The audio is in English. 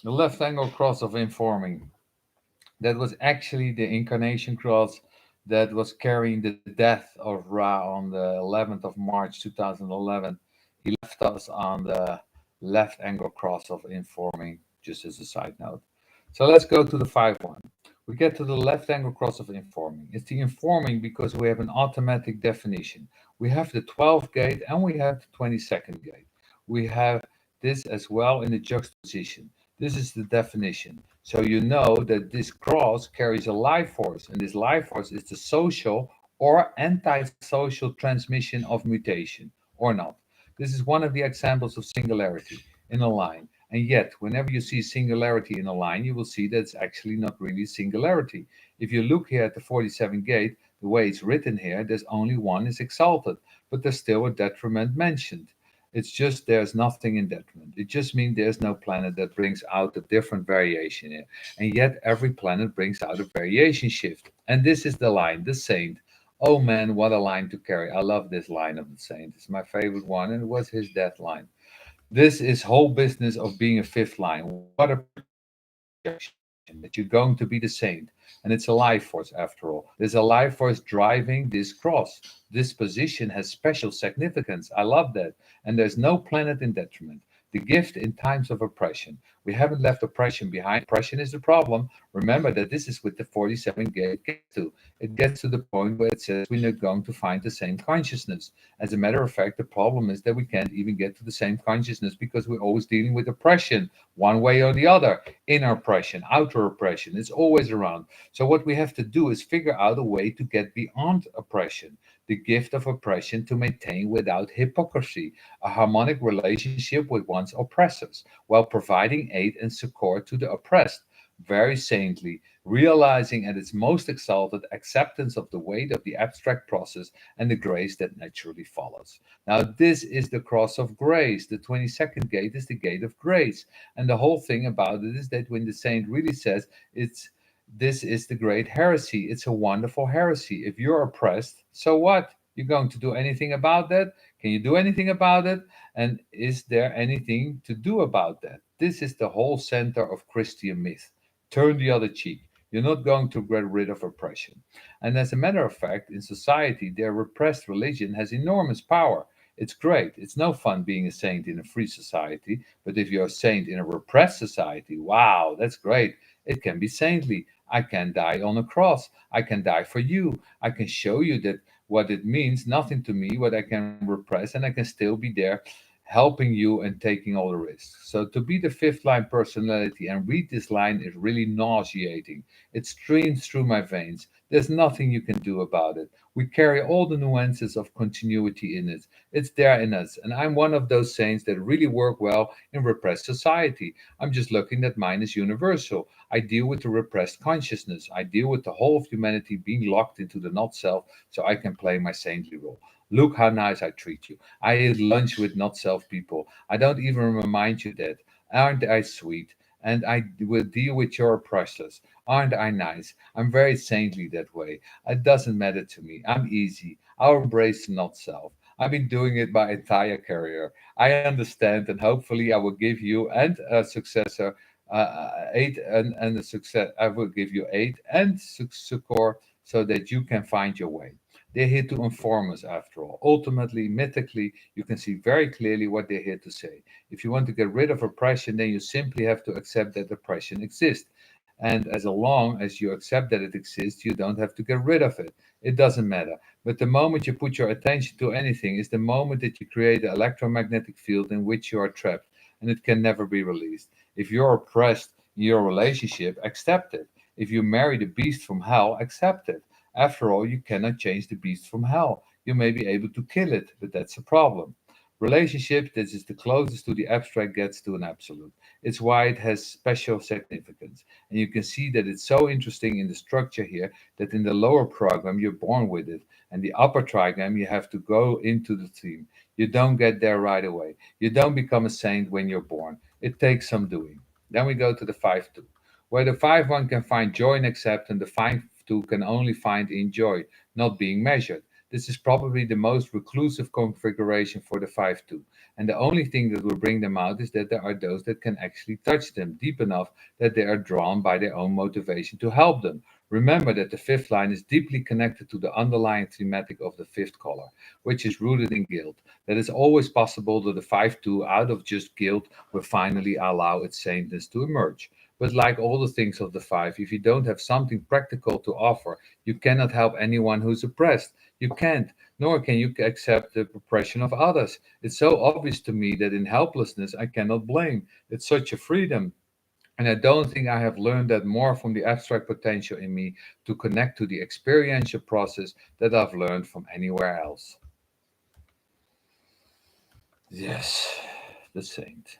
The left angle cross of informing. That was actually the incarnation cross that was carrying the death of Ra on the 11th of March 2011. He left us on the left angle cross of informing, just as a side note. So let's go to the 5-1. We get to the left angle cross of informing. It's the informing because we have an automatic definition. We have the 12th gate and we have the 22nd gate. We have this as well in the juxtaposition. This is the definition. So you know that this cross carries a life force, and this life force is the social or anti-social transmission of mutation, or not. This is one of the examples of singularity in a line. And yet, whenever you see singularity in a line, you will see that it's actually not really singularity. If you look here at the 47 gate, the way it's written here, there's only one is exalted, but there's still a detriment mentioned. It's just there's nothing in detriment. It just means there's no planet that brings out a different variation here. And yet every planet brings out a variation shift. And this is the line, the saint. Oh man, what a line to carry. I love this line of the saint. It's my favorite one, and it was his death line. This is whole business of being a fifth line. What a projection that you're going to be the saint. And it's a life force after all. There's a life force driving this cross. This position has special significance. I love that. And there's no planet in detriment. The gift in times of oppression. We haven't left oppression behind. Oppression is the problem. Remember that this is with the 47 gate gets to. It gets to the point where it says we're not going to find the same consciousness. As a matter of fact, the problem is that we can't even get to the same consciousness because we're always dealing with oppression, one way or the other. Inner oppression, outer oppression, it's always around. So, what we have to do is figure out a way to get beyond oppression, the gift of oppression to maintain without hypocrisy a harmonic relationship with one's oppressors, while providing aid and succor to the oppressed. Very saintly, realizing at its most exalted acceptance of the weight of the abstract process and the grace that naturally follows. Now, this is the cross of grace. The 22nd gate is the gate of grace. And the whole thing about it is that when the saint really says it's this is the great heresy, it's a wonderful heresy. If you're oppressed, so what? You're going to do anything about that? Can you do anything about it? And is there anything to do about that? This is the whole center of Christian myth. Turn the other cheek. You're not going to get rid of oppression. And as a matter of fact, in society, their repressed religion has enormous power. It's great. It's no fun being a saint in a free society, but if you're a saint in a repressed society, wow, that's great. It can be saintly. I can die on a cross. I can die for you. I can show you that what it means, nothing to me, what I can repress, and I can still be there helping you and taking all the risks. So to be the fifth line personality and read this line is really nauseating. It streams through my veins. There's nothing you can do about it. We carry all the nuances of continuity in it. It's there in us. And I'm one of those saints that really work well in repressed society. I'm just looking that mine is universal. I deal with the repressed consciousness. I deal with the whole of humanity being locked into the not self so I can play my saintly role. Look how nice I treat you. I eat lunch with not self people. I don't even remind you that. Aren't I sweet? And I will deal with your oppressors. Aren't I nice? I'm very saintly that way. It doesn't matter to me. I'm easy. I'll embrace the not self. I've been doing it my entire career. I understand, and hopefully, I will give you and a successor aid and a success. I will give you aid and succor so that you can find your way. They're here to inform us, after all. Ultimately, mythically, you can see very clearly what they're here to say. If you want to get rid of oppression, then you simply have to accept that oppression exists. And as long as you accept that it exists, you don't have to get rid of it. It doesn't matter. But the moment you put your attention to anything is the moment that you create an electromagnetic field in which you are trapped, and it can never be released. If you're oppressed in your relationship, accept it. If you marry the beast from hell, accept it. After all, you cannot change the beast from hell. You may be able to kill it, but that's a problem. Relationship, this is the closest to the abstract gets to an absolute. It's why it has special significance. And you can see that it's so interesting in the structure here that in the lower program, you're born with it. And the upper trigram, you have to go into the theme. You don't get there right away. You don't become a saint when you're born. It takes some doing. Then we go to the 5-2, where the 5-1 can find joy and accept, and the 5-2 can only find in joy, not being measured. This is probably the most reclusive configuration for the 5-2. And the only thing that will bring them out is that there are those that can actually touch them deep enough that they are drawn by their own motivation to help them. Remember that the fifth line is deeply connected to the underlying thematic of the fifth color, which is rooted in guilt. That is always possible that the 5-2 out of just guilt will finally allow its saintness to emerge. But like all the things of the five, if you don't have something practical to offer, you cannot help anyone who's oppressed. You can't, nor can you accept the oppression of others. It's so obvious to me that in helplessness I cannot blame. It's such a freedom. And I don't think I have learned that more from the abstract potential in me to connect to the experiential process that I've learned from anywhere else. Yes, the saint.